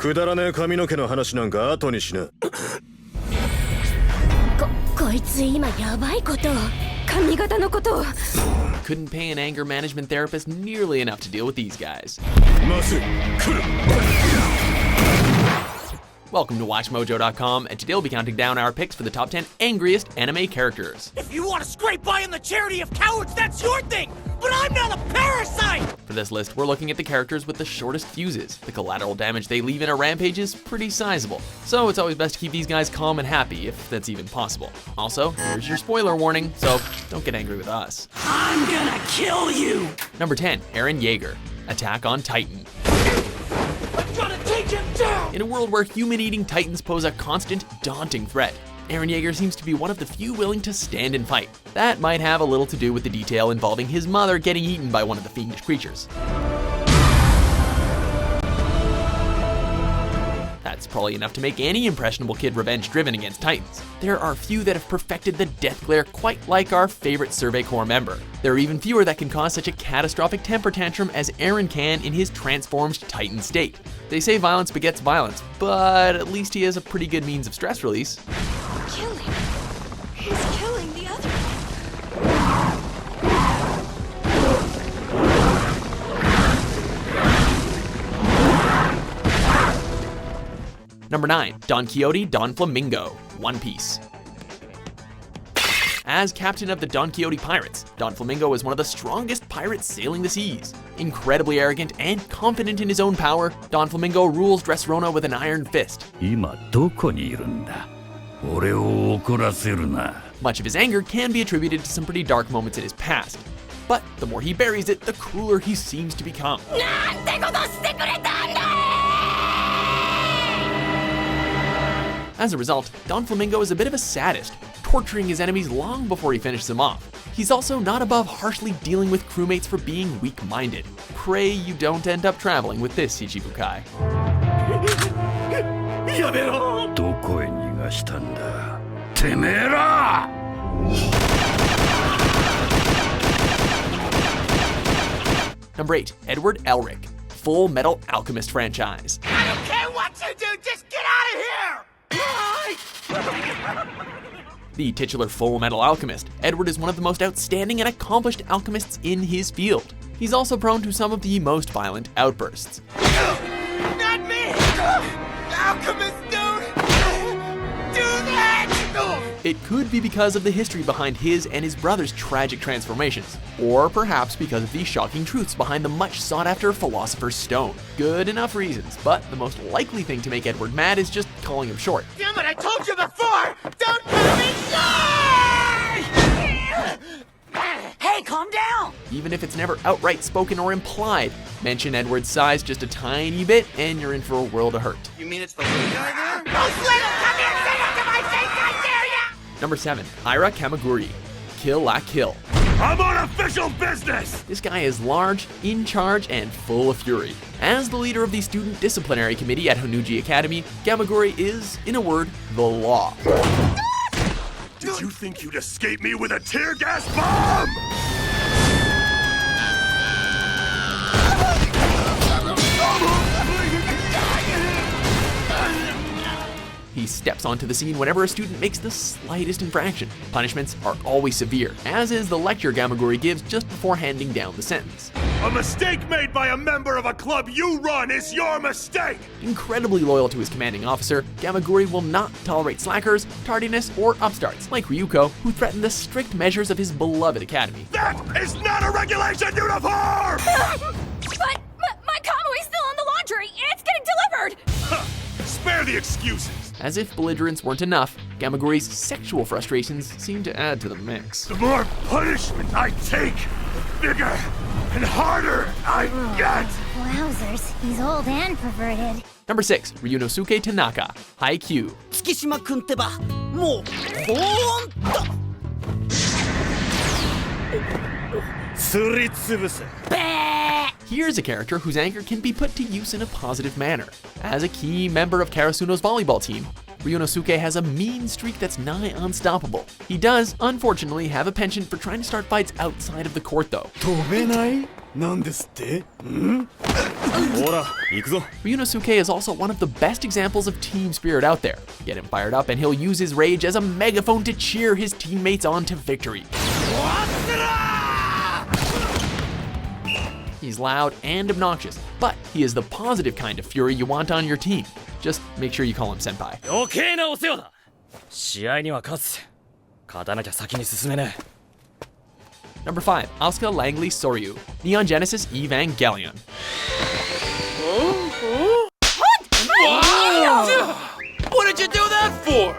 くだらねえ髪の毛の話なんか後にしな。こいつ今やばいことを、髪型のことを。 Couldn't pay an anger management therapist nearly enough to deal with these guys. まずい、来る。 Welcome to WatchMojo.com, and today we'll be counting down our picks for the top 10 angriest anime characters. If you want to scrape by on the charity of cowards, that's your thing! But I'm not a parasite! For this list, we're looking at the characters with the shortest fuses. The collateral damage they leave in a rampage is pretty sizable, so it's always best to keep these guys calm and happy, if that's even possible. Also, here's your spoiler warning, so don't get angry with us. I'm gonna kill you! Number 10, Eren Yeager, Attack on Titan. I'm gonna take him down! In a world where human-eating titans pose a constant, daunting threat, Eren Yeager seems to be one of the few willing to stand and fight. That might have a little to do with the detail involving his mother getting eaten by one of the fiendish creatures. That's probably enough to make any impressionable kid revenge-driven against titans. There are few that have perfected the death glare quite like our favorite Survey Corps member. There are even fewer that can cause such a catastrophic temper tantrum as Eren can in his transformed titan state. They say violence begets violence, but at least he has a pretty good means of stress release. Killing. He's killing the other. Number 9, Donquixote Donflamingo, One Piece. As captain of the Donquixote Pirates, Donflamingo is one of the strongest pirates sailing the seas. Incredibly arrogant and confident in his own power, Donflamingo rules Dressrosa with an iron fist. 今どこにいるんだ。俺を怒らせるな。 Much of his anger can be attributed to some pretty dark moments in his past. But the more he buries it, the crueler he seems to become. なんてことしてくれたんだ! As a result, Donflamingo is a bit of a sadist, torturing his enemies long before he finishes them off. He's also not above harshly dealing with crewmates for being weak-minded. Pray you don't end up traveling with this Ichibukai. やめろ。どこへ逃がしたんだ。てめえら。 Number 8, Edward Elric, Full Metal Alchemist franchise. I don't care what you do, just get out of here! The titular Full Metal Alchemist, Edward is one of the most outstanding and accomplished alchemists in his field. He's also prone to some of the most violent outbursts. Not me! Alchemist, dude! Do that! It could be because of the history behind his and his brother's tragic transformations, or perhaps because of the shocking truths behind the much sought-after Philosopher's Stone. Good enough reasons, but the most likely thing to make Edward mad is just calling him short. Damn it, I told you before! Don't call me short! Hey, calm down! Even if it's never outright spoken or implied, mention Edward's size just a tiny bit and you're in for a world of hurt. You mean it's the little guy there? Those little, come here, say it to my face, I dare ya! Number 7, Ira Gamagoori, Kill La Kill. I'm on official business. This guy is large, in charge, and full of fury. As the leader of the Student Disciplinary Committee at Honuji Academy, Gamagoori is, in a word, the law. Did you think you'd escape me with a tear gas bomb? He steps onto the scene whenever a student makes the slightest infraction. Punishments are always severe, as is the lecture Gamagoori gives just before handing down the sentence. A mistake made by a member of a club you run is your mistake! Incredibly loyal to his commanding officer, Gamagoori will not tolerate slackers, tardiness, or upstarts, like Ryuko, who threaten the strict measures of his beloved academy. That is not a regulation uniform! But my Kamui's still in the laundry. It's getting delivered. Spare the excuses. As if belligerence weren't enough, Gamagoori's sexual frustrations seem to add to the mix. The more punishment I take, the bigger and harder I get! Wowzers, he's old and perverted. Number 6, Ryunosuke Tanaka, Haikyuu. 月島くんってば、もう、ほーんとすりつぶせ。 Here's a character whose anger can be put to use in a positive manner. As a key member of Karasuno's volleyball team, Ryunosuke has a mean streak that's nigh unstoppable. He does, unfortunately, have a penchant for trying to start fights outside of the court though. 飛べない？ Ryunosuke is also one of the best examples of team spirit out there. Get him fired up and he'll use his rage as a megaphone to cheer his teammates on to victory. He's loud and obnoxious, but he is the positive kind of fury you want on your team. Just make sure you call him senpai. 余計なお世話だ。試合には勝つ。勝たなきゃ先に進めねえ。 Number 5, Asuka Langley Soryu, Neon Genesis Evangelion. What did you do that for?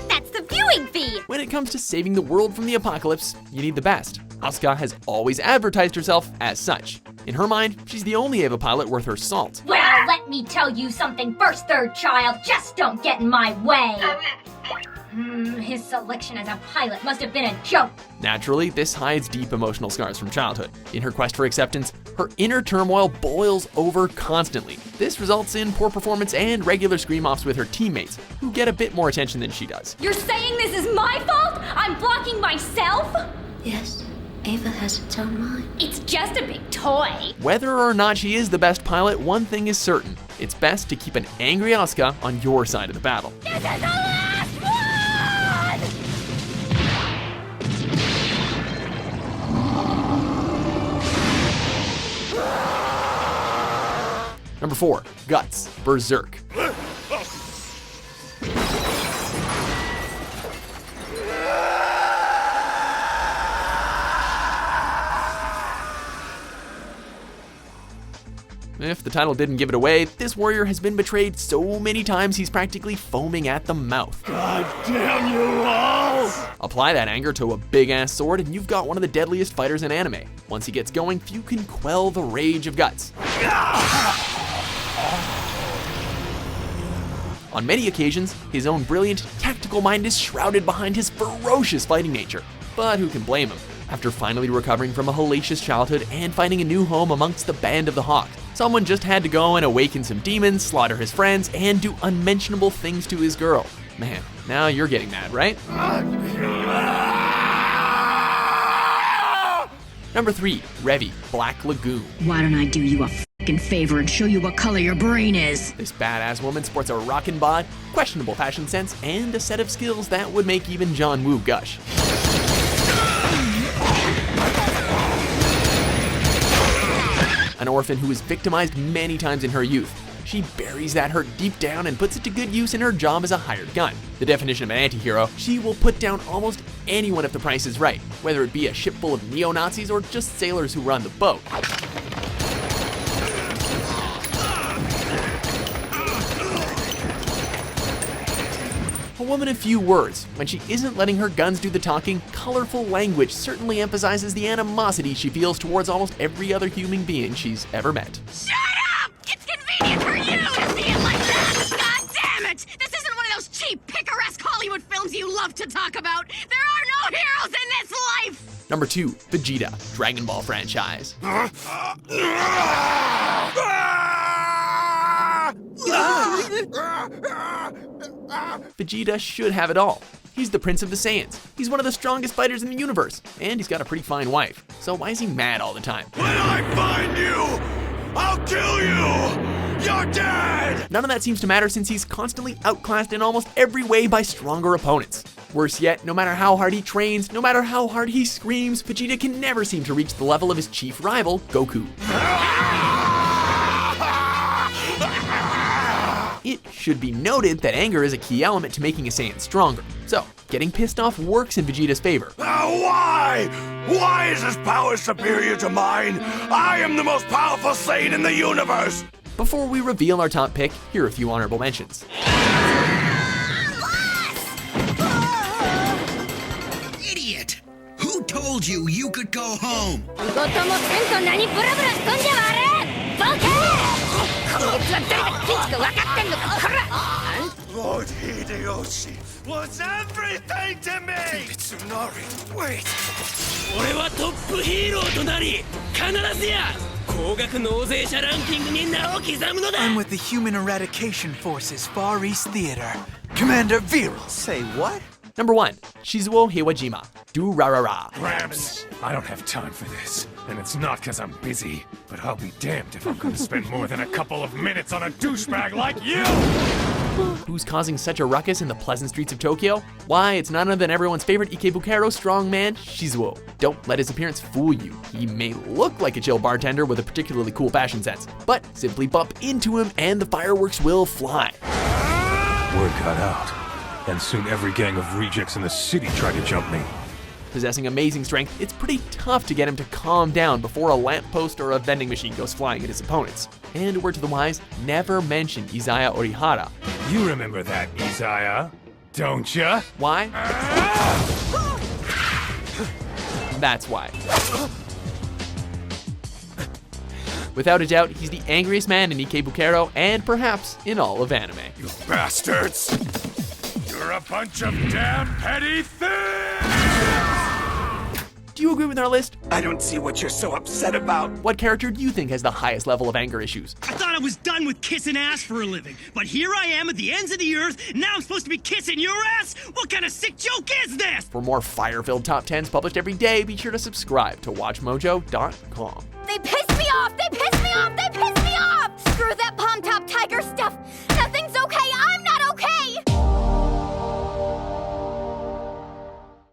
That's the viewing fee! When it comes to saving the world from the apocalypse, you need the best. Asuka has always advertised herself as such. In her mind, she's the only Eva pilot worth her salt. Well, let me tell you something first, third child. Just don't get in my way. His selection as a pilot must have been a joke. Naturally, this hides deep emotional scars from childhood. In her quest for acceptance, her inner turmoil boils over constantly. This results in poor performance and regular scream-offs with her teammates, who get a bit more attention than she does. You're saying this is my fault? I'm blocking myself? Yes, Ava has its own mind. It's just a big toy. Whether or not she is the best pilot, one thing is certain. It's best to keep an angry Asuka on your side of the battle. This is the last one! Number 4, Guts, Berserk. If the title didn't give it away, this warrior has been betrayed so many times he's practically foaming at the mouth. God damn you all! Apply that anger to a big-ass sword and you've got one of the deadliest fighters in anime. Once he gets going, few can quell the rage of Guts. On many occasions, his own brilliant, tactical mind is shrouded behind his ferocious fighting nature. But who can blame him? After finally recovering from a hellacious childhood and finding a new home amongst the Band of the Hawk, someone just had to go and awaken some demons, slaughter his friends, and do unmentionable things to his girl. Man, now you're getting mad, right? Number 3, Revi, Black Lagoon. Why don't I do you a f***ing favor and show you what color your brain is? This badass woman sports a rockin' bod, questionable fashion sense, and a set of skills that would make even John Woo gush. An orphan who was victimized many times in her youth. She buries that hurt deep down and puts it to good use in her job as a hired gun. The definition of an anti-hero, she will put down almost anyone if the price is right, whether it be a ship full of neo-Nazis or just sailors who run the boat. A woman of few words. When she isn't letting her guns do the talking, colorful language certainly emphasizes the animosity she feels towards almost every other human being she's ever met. Shut up! It's convenient for you to see it like that! God damn it! This isn't one of those cheap, picaresque Hollywood films you love to talk about! There are no heroes in this life! Number 2, Vegeta, Dragon Ball franchise. Vegeta should have it all. He's the Prince of the Saiyans. He's one of the strongest fighters in the universe, and he's got a pretty fine wife. So why is he mad all the time? When I find you, I'll kill you! You're dead! None of that seems to matter since he's constantly outclassed in almost every way by stronger opponents. Worse yet, no matter how hard he trains, no matter how hard he screams, Vegeta can never seem to reach the level of his chief rival, Goku. It should be noted that anger is a key element to making a Saiyan stronger. So, getting pissed off works in Vegeta's favor. Why? Why is his power superior to mine? I am the most powerful Saiyan in the universe! Before we reveal our top pick, here are a few honorable mentions. Idiot! Who told you you could go home? Lord Hideyoshi was everything to me! Mitsunari, wait! 俺はトップヒーローとなり必ずや高額納税者ランキングに名を刻むのだ I'm with the Human Eradication Force's Far East Theater. Commander Viral. Say what? Number 1, Shizuo Heiwajima, Durarara. Gramps, I don't have time for this. And it's not because I'm busy, but I'll be damned if I'm gonna spend more than a couple of minutes on a douchebag like you! Who's causing such a ruckus in the pleasant streets of Tokyo? Why, it's none other than everyone's favorite Ikebukuro strongman, Shizuo. Don't let his appearance fool you. He may look like a chill bartender with a particularly cool fashion sense, but simply bump into him and the fireworks will fly. Word got out, and soon every gang of rejects in the city tried to jump me. Possessing amazing strength, it's pretty tough to get him to calm down before a lamppost or a vending machine goes flying at his opponents. And a word to the wise, never mention Izaya Orihara. You remember that, Izaya, don't ya? Why? That's why. Without a doubt, he's the angriest man in Ikebukuro and perhaps in all of anime. You bastards! You're a bunch of damn petty thieves! Do you agree with our list? I don't see what you're so upset about. What character do you think has the highest level of anger issues? I thought I was done with kissing ass for a living, but here I am at the ends of the earth, and now I'm supposed to be kissing your ass? What kind of sick joke is this? For more fire-filled top 10s published every day, be sure to subscribe to WatchMojo.com. They pissed